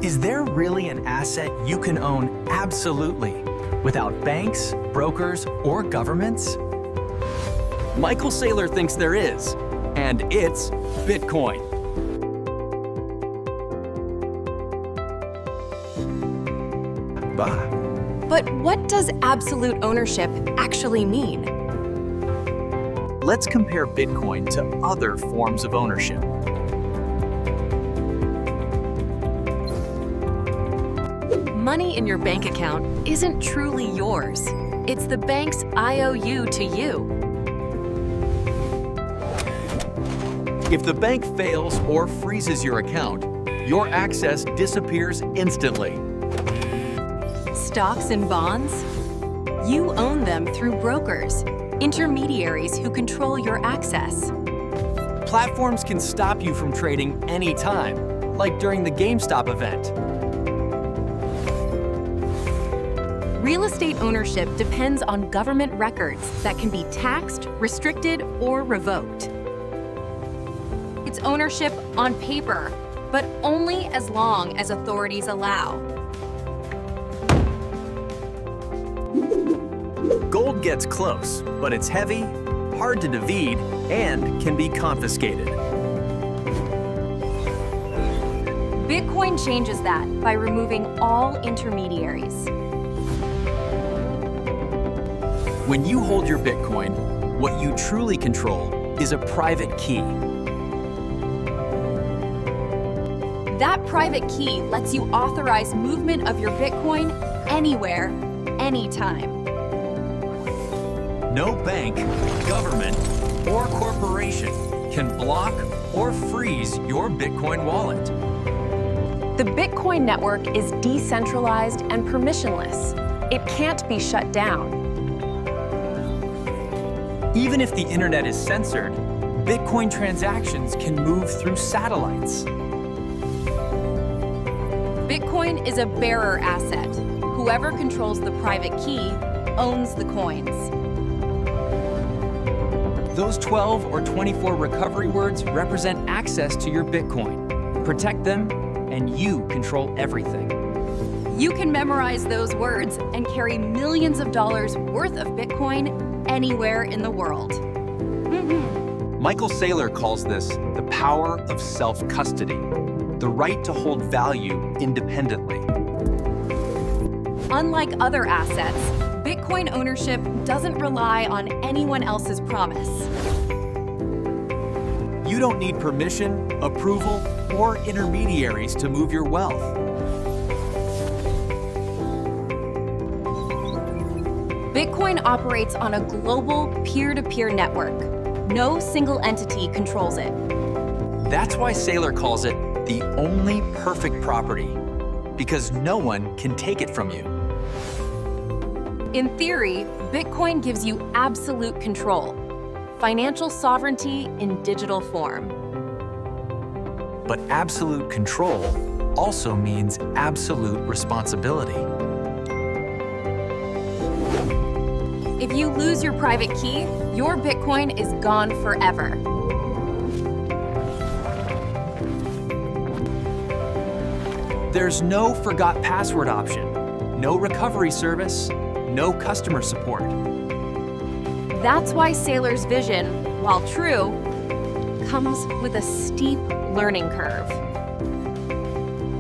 Is there really an asset you can own absolutely without banks, brokers, or governments? Michael Saylor thinks there is, and it's Bitcoin. But what does absolute ownership actually mean? Let's compare Bitcoin to other forms of ownership. Money in your bank account isn't truly yours. It's the bank's IOU to you. If the bank fails or freezes your account, your access disappears instantly. Stocks and bonds? You own them through brokers, intermediaries who control your access. Platforms can stop you from trading anytime, like during the GameStop event. Real estate ownership depends on government records that can be taxed, restricted, or revoked. It's ownership on paper, but only as long as authorities allow. Gold gets close, but it's heavy, hard to divide, and can be confiscated. Bitcoin changes that by removing all intermediaries. When you hold your Bitcoin, what you truly control is a private key. That private key lets you authorize movement of your Bitcoin anywhere, anytime. No bank, government, or corporation can block or freeze your Bitcoin wallet. The Bitcoin network is decentralized and permissionless. It can't be shut down. Even if the internet is censored, Bitcoin transactions can move through satellites. Bitcoin is a bearer asset. Whoever controls the private key owns the coins. Those 12 or 24 recovery words represent access to your Bitcoin. Protect them, and you control everything. You can memorize those words and carry millions of dollars worth of Bitcoin anywhere in the world. Michael Saylor calls this the power of self-custody, the right to hold value independently. Unlike other assets, Bitcoin ownership doesn't rely on anyone else's promise. You don't need permission, approval, or intermediaries to move your wealth. Bitcoin operates on a global peer-to-peer network. No single entity controls it. That's why Saylor calls it the only perfect property, because no one can take it from you. In theory, Bitcoin gives you absolute control, financial sovereignty in digital form. But absolute control also means absolute responsibility. If you lose your private key, your Bitcoin is gone forever. There's no forgot password option, no recovery service, no customer support. That's why Saylor's vision, while true, comes with a steep learning curve.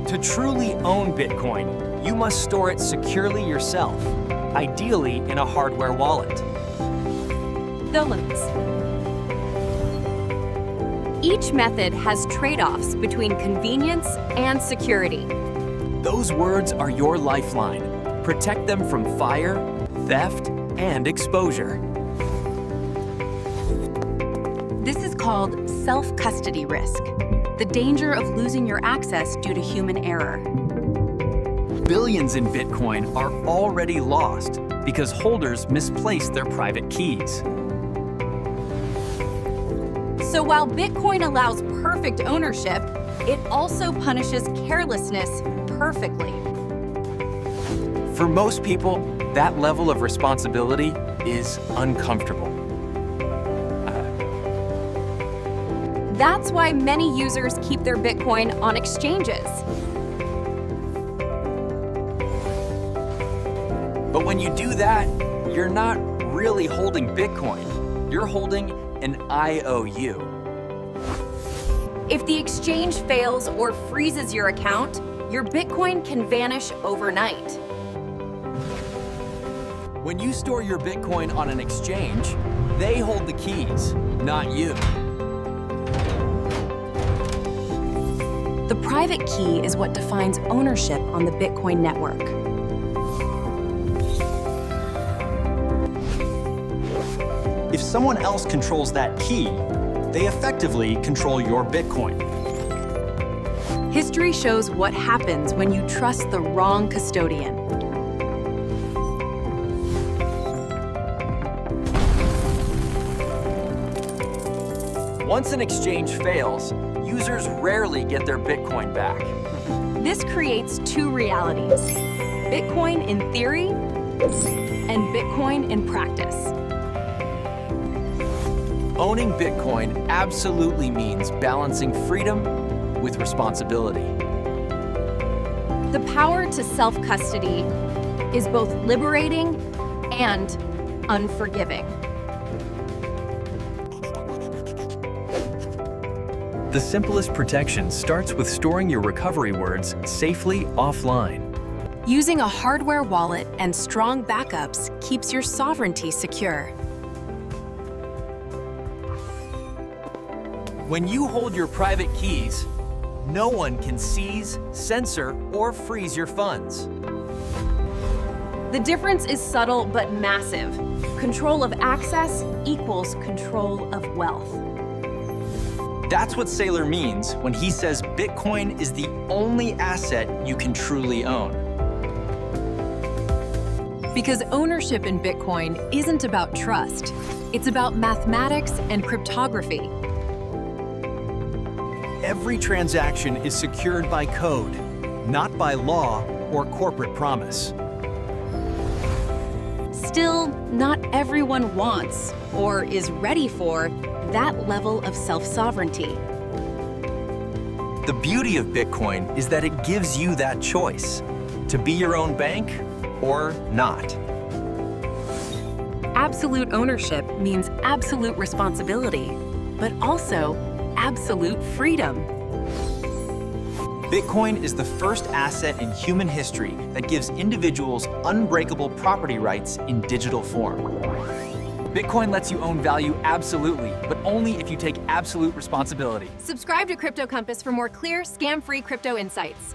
To truly own Bitcoin, you must store it securely yourself, ideally in a hardware wallet. Villains. Each method has trade-offs between convenience and security. Those words are your lifeline. Protect them from fire, theft, and exposure. This is called self-custody risk, the danger of losing your access due to human error. Billions in Bitcoin are already lost because holders misplaced their private keys. So while Bitcoin allows perfect ownership, it also punishes carelessness perfectly. For most people, that level of responsibility is uncomfortable. That's why many users keep their Bitcoin on exchanges. But when you do that, you're not really holding Bitcoin. You're holding an IOU. If the exchange fails or freezes your account, your Bitcoin can vanish overnight. When you store your Bitcoin on an exchange, they hold the keys, not you. The private key is what defines ownership on the Bitcoin network. If someone else controls that key, they effectively control your Bitcoin. History shows what happens when you trust the wrong custodian. Once an exchange fails, users rarely get their Bitcoin back. This creates two realities: Bitcoin in theory and Bitcoin in practice. Owning Bitcoin absolutely means balancing freedom with responsibility. The power to self-custody is both liberating and unforgiving. The simplest protection starts with storing your recovery words safely offline. Using a hardware wallet and strong backups keeps your sovereignty secure. When you hold your private keys, no one can seize, censor, or freeze your funds. The difference is subtle but massive. Control of access equals control of wealth. That's what Saylor means when he says Bitcoin is the only asset you can truly own. Because ownership in Bitcoin isn't about trust. It's about mathematics and cryptography. Every transaction is secured by code, not by law or corporate promise. Still, not everyone wants or is ready for that level of self-sovereignty. The beauty of Bitcoin is that it gives you that choice to be your own bank or not. Absolute ownership means absolute responsibility, but also absolute freedom. Bitcoin is the first asset in human history that gives individuals unbreakable property rights in digital form. Bitcoin lets you own value absolutely, but only if you take absolute responsibility. Subscribe to Crypto Compass for more clear, scam-free crypto insights.